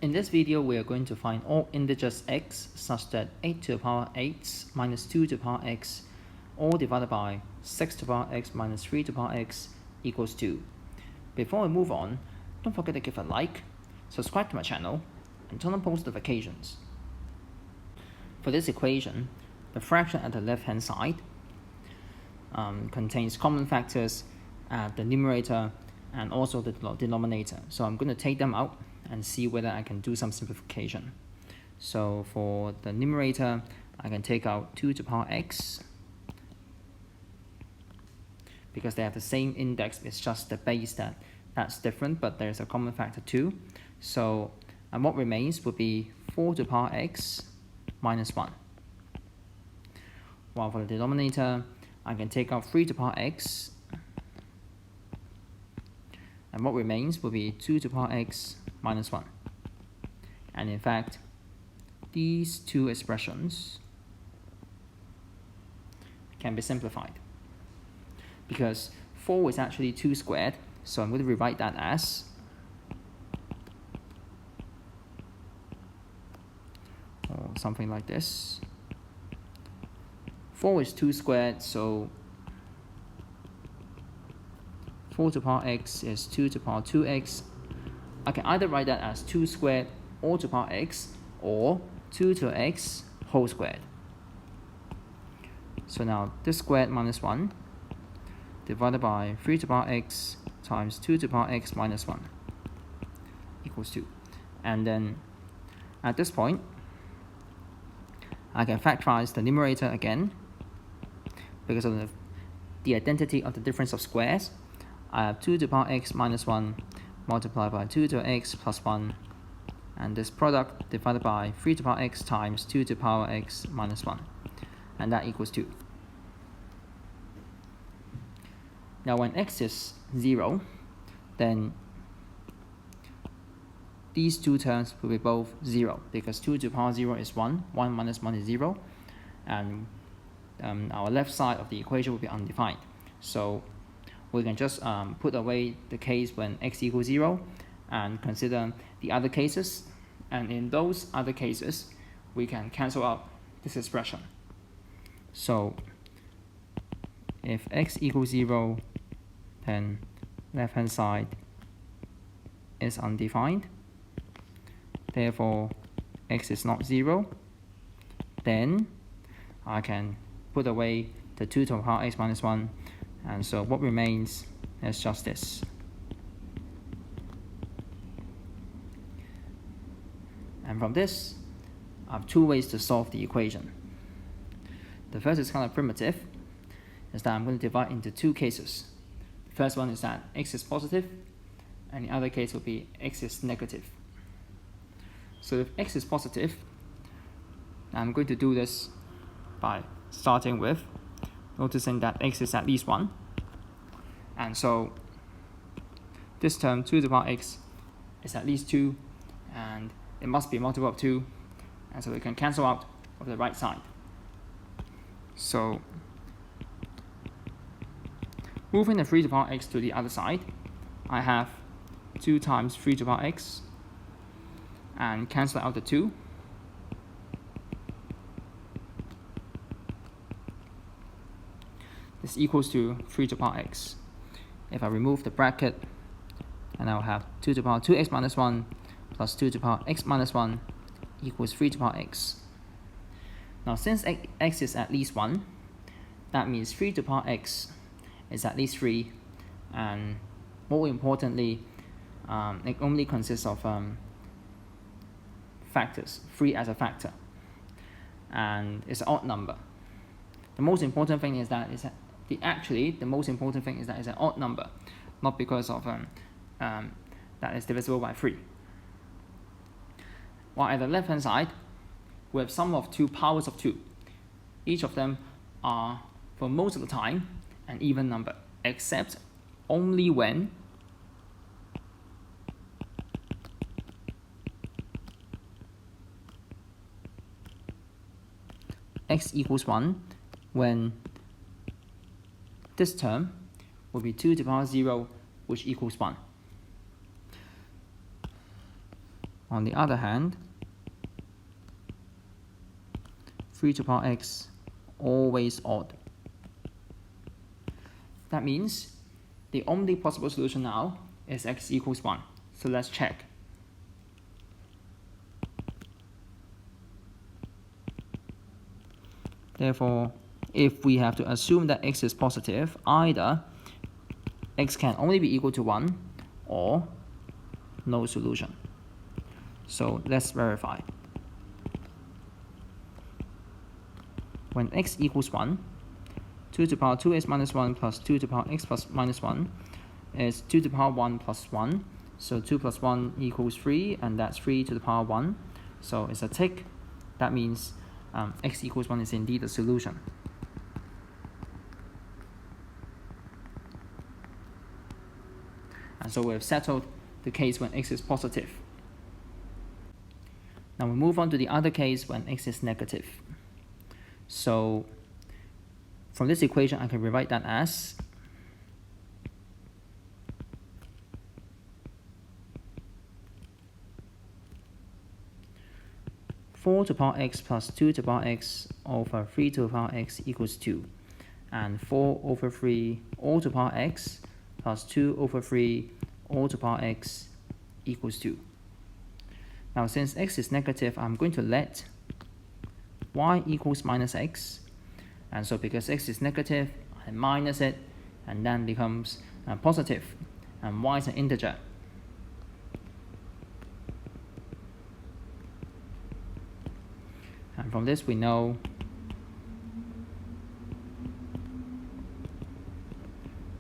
In this video, we are going to find all integers x such that 8 to the power x minus 2 to the power x all divided by 6 to the power x minus 3 to the power x equals 2. Before we move on, don't forget to give a like, subscribe to my channel, and turn on post notifications. For this equation, the fraction at the left-hand side contains common factors at the numerator and also the denominator. So I'm going to take them out and see whether I can do some simplification. So for the numerator, I can take out 2 to the power x because they have the same index. It's just the base that's different, but there's a common factor 2. So and what remains would be 4 to the power x minus 1. While for the denominator, I can take out 3 to the power x, and what remains will be 2 to the power x minus 1. And in fact, these two expressions can be simplified because 4 is actually 2 squared, so I'm going to rewrite that as something like this. 4 is 2 squared, so 4 to the power x is 2 to the power 2x. I can either write that as 2 squared all to the power x or 2 to the x whole squared. So now this squared minus 1 divided by 3 to the power x times 2 to the power x minus 1 equals 2. And then at this point, I can factorize the numerator again because of the identity of the difference of squares. I have 2 to the power x minus 1 multiplied by 2 to the x plus 1, and this product divided by 3 to the power x times 2 to the power x minus 1, and that equals 2. Now when x is 0, then these two terms will be both 0 because 2 to the power 0 is 1, 1 minus 1 is 0, and our left side of the equation will be undefined. So we can just put away the case when x equals 0 and consider the other cases. And in those other cases, we can cancel out this expression. So if x equals 0, then left-hand side is undefined. Therefore, x is not 0. Then I can put away the 2 to the power x minus 1. And so what remains is just this. And from this, I have two ways to solve the equation. The first is kind of primitive, is that I'm going to divide into two cases. The first one is that x is positive, and the other case will be x is negative. So if x is positive, I'm going to do this by starting with noticing that x is at least 1. And so this term 2 to the power x is at least 2, and it must be a multiple of 2, and so we can cancel out of the right side. So moving the 3 to the power x to the other side, I have 2 times 3 to the power x, and cancel out the 2. This equals to 3 to the power x. If I remove the bracket, and I'll have 2 to the power 2x minus 1 plus 2 to the power x minus 1 equals 3 to the power x. Now since x is at least 1, that means 3 to the power x is at least 3, and more importantly, it only consists of factors, 3 as a factor, and it's an odd number. The most important thing is that the most important thing is that it's an odd number, not because of that is divisible by 3. While at the left-hand side, we have sum of two powers of 2. Each of them are, for most of the time, an even number, except only when x equals 1, when this term will be 2 to the power 0, which equals 1. On the other hand, 3 to the power x always odd. That means the only possible solution now is x equals 1. So let's check. Therefore, if we have to assume that x is positive, either x can only be equal to 1 or no solution. So let's verify. When x equals 1, 2 to the power 2x minus 1 plus 2 to the power x plus minus 1 is 2 to the power 1 plus 1. So 2 plus 1 equals 3, and that's 3 to the power 1. So it's a tick. That means x equals 1 is indeed a solution. And so we have settled the case when x is positive. Now we move on to the other case when x is negative. So from this equation, I can rewrite that as (4 to the power x plus 2 to the power x over 3 to the power x equals 2, and 4 over 3 all to the power x plus 2 over 3 all to the power x equals 2. Now since x is negative, I'm going to let y equals minus x, and so because x is negative, I minus it, and then becomes positive, and y is an integer. And from this we know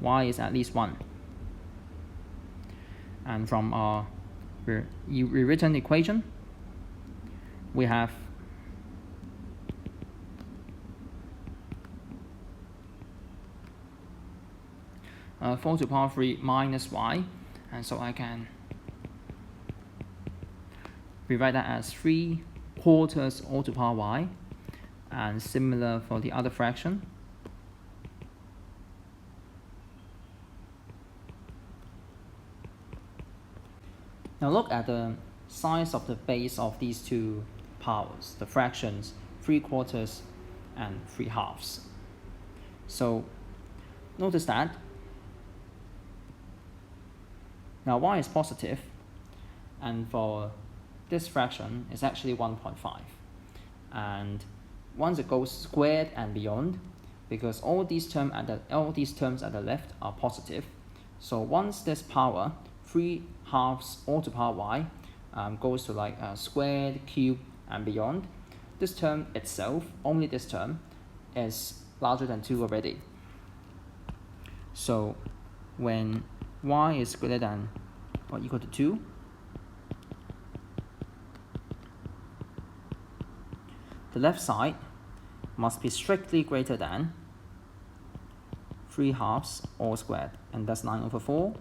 y is at least 1. And from our rewritten equation, we have (4 to the power 3 minus y), and so I can rewrite that as 3 quarters all to the power y, and similar for the other fraction. Now look at the size of the base of these two powers, the fractions 3 quarters and 3 halves. So notice that now y is positive, and for this fraction is actually 1.5. And once it goes squared and beyond, because all these terms at the left are positive, so once this power 3 halves all to the power y goes to like squared, cube, and beyond, this term itself, only this term, is larger than 2 already. So when y is greater than or equal to 2, the left side must be strictly greater than 3 halves all squared, and that's 9 over 4,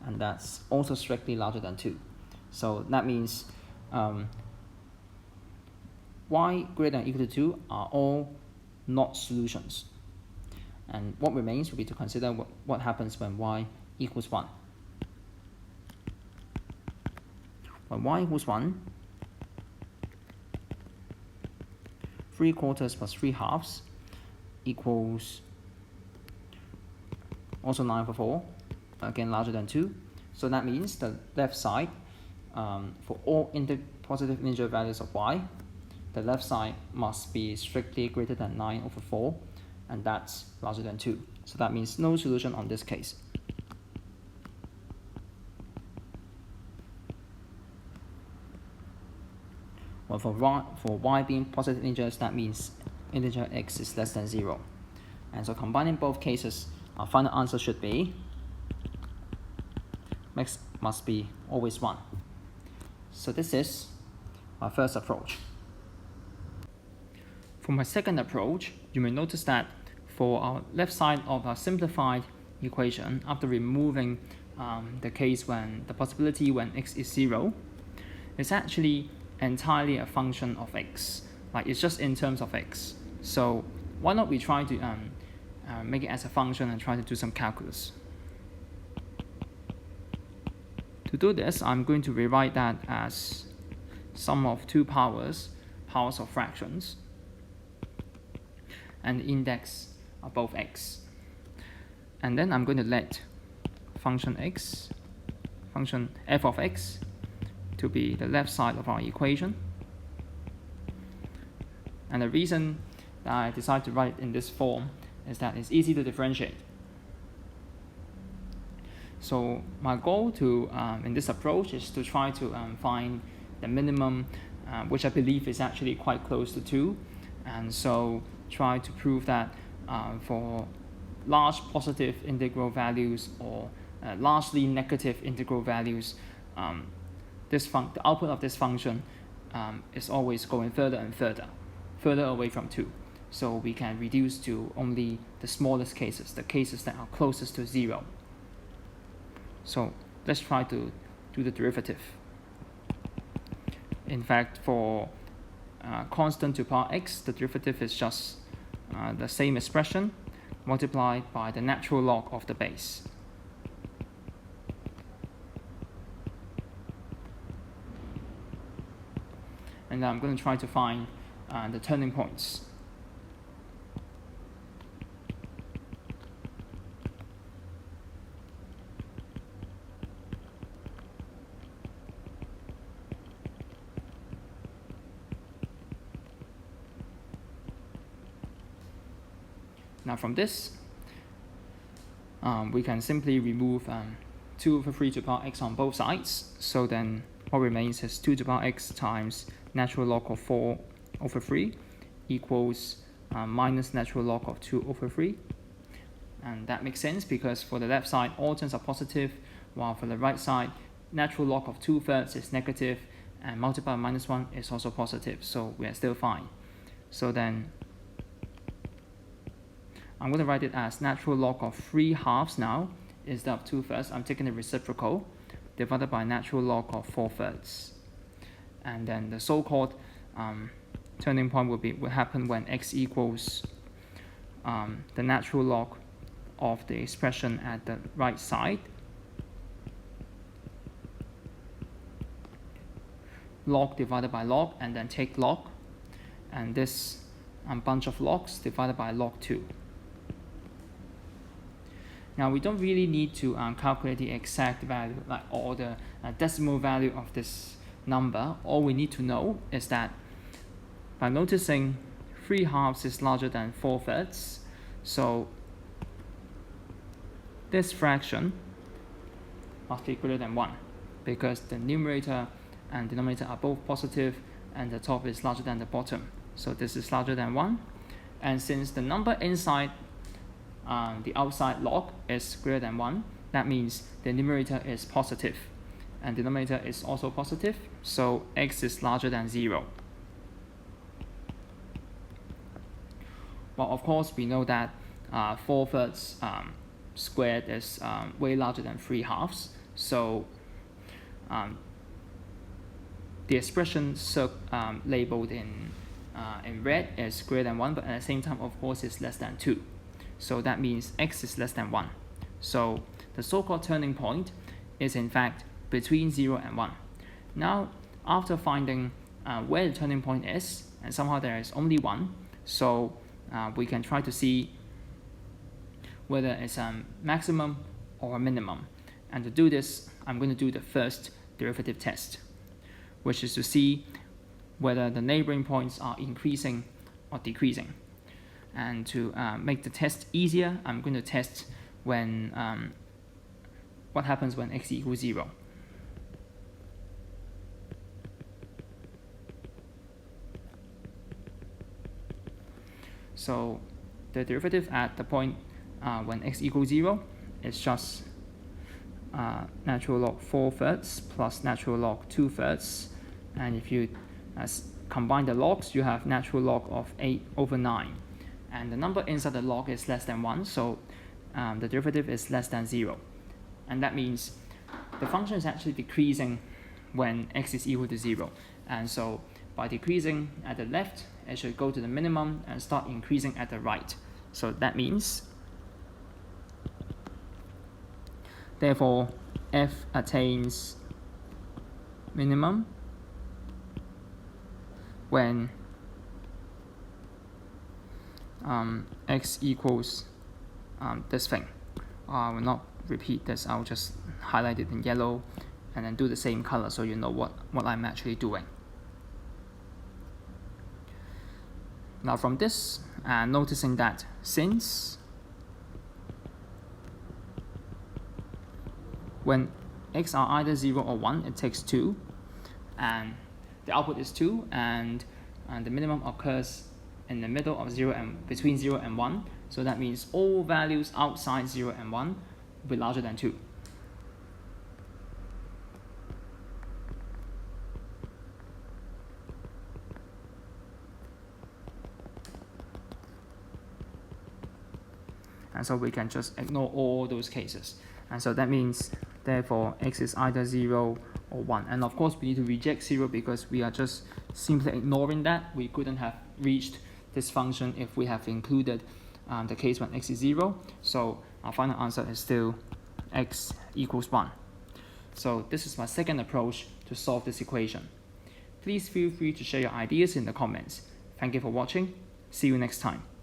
and that's also strictly larger than 2. So that means y greater than or equal to 2 are all not solutions. And what remains will be to consider what happens when y equals 1. When y equals 1, 3 quarters plus 3 halves equals also 9 over 4, again larger than 2. So that means the left side, for all positive integer values of y, the left side must be strictly greater than 9 over 4, and that's larger than 2. So that means no solution on this case. Well, for y being positive integers, that means integer x is less than 0. And so combining both cases, our final answer should be x must be always 1. So this is our first approach. For my second approach, you may notice that for our left side of our simplified equation, after removing the case when the possibility when x is 0, it's actually entirely a function of x. Like it's just in terms of x. So why not we try to make it as a function and try to do some calculus To do this, I'm going to rewrite that as sum of two powers of fractions, and the index are both x. And then I'm going to let function f of x to be the left side of our equation. And the reason that I decided to write in this form is that it's easy to differentiate. So my goal in this approach is to try to find the minimum, which I believe is actually quite close to 2. And so try to prove that for large positive integral values or largely negative integral values, the output of this function is always going further and further away from 2. So we can reduce to only the smallest cases, the cases that are closest to 0. So let's try to do the derivative. In fact, for constant to power x, the derivative is just the same expression multiplied by the natural log of the base. And I'm going to try to find the turning points. Now from this, we can simply remove 2 over 3 to the power x on both sides. So then what remains is 2 to the power x times natural log of 4 over 3 equals minus natural log of 2 over 3. And that makes sense because for the left side, all terms are positive, while for the right side, natural log of 2/3 is negative, and multiplied by -1 is also positive. So we are still fine. So then I'm going to write it as natural log of 3/2 now instead of 2/3. I'm taking the reciprocal divided by natural log of 4/3. And then the so-called turning point will happen when x equals the natural log of the expression at the right side, log divided by log, and then take log, and this bunch of logs divided by log 2. Now we don't really need to calculate the exact value, or the decimal value of this number. All we need to know is that by noticing 3/2 is larger than 4/3, so this fraction must be greater than 1 because the numerator and denominator are both positive and the top is larger than the bottom. So this is larger than 1, and since the number inside the outside log is greater than 1, that means the numerator is positive and denominator is also positive, so x is larger than 0. Well, of course, we know that 4/3 squared is way larger than 3/2, so the expression labeled in red is greater than 1, but at the same time, of course, it's less than 2. So that means x is less than 1. So the so-called turning point is in fact between 0 and 1. Now, after finding where the turning point is, and somehow there is only 1, so we can try to see whether it's a maximum or a minimum. And to do this, I'm going to do the first derivative test, which is to see whether the neighboring points are increasing or decreasing. And to make the test easier, I'm going to test when what happens when x equals 0. So the derivative at the point when x equals 0 is just natural log 4/3 plus natural log 2/3. And if you combine the logs, you have natural log of 8/9. And the number inside the log is less than 1, so the derivative is less than 0. And that means the function is actually decreasing when x is equal to 0. And so by decreasing at the left, it should go to the minimum and start increasing at the right. So that means, therefore, f attains minimum when x equals this thing. I will not repeat this, I'll just highlight it in yellow and then do the same color so you know what I'm actually doing. Now from this, noticing that since when x are either 0 or 1, it takes 2, and the output is 2, and the minimum occurs in the middle of 0 and between 0 and 1, so that means all values outside 0 and 1 will be larger than 2. And so we can just ignore all those cases. And so that means, therefore, x is either 0 or 1. And of course, we need to reject 0 because we are just simply ignoring that. We couldn't have reached this function if we have included the case when x is 0. So our final answer is still x equals 1. So this is my second approach to solve this equation. Please feel free to share your ideas in the comments. Thank you for watching. See you next time.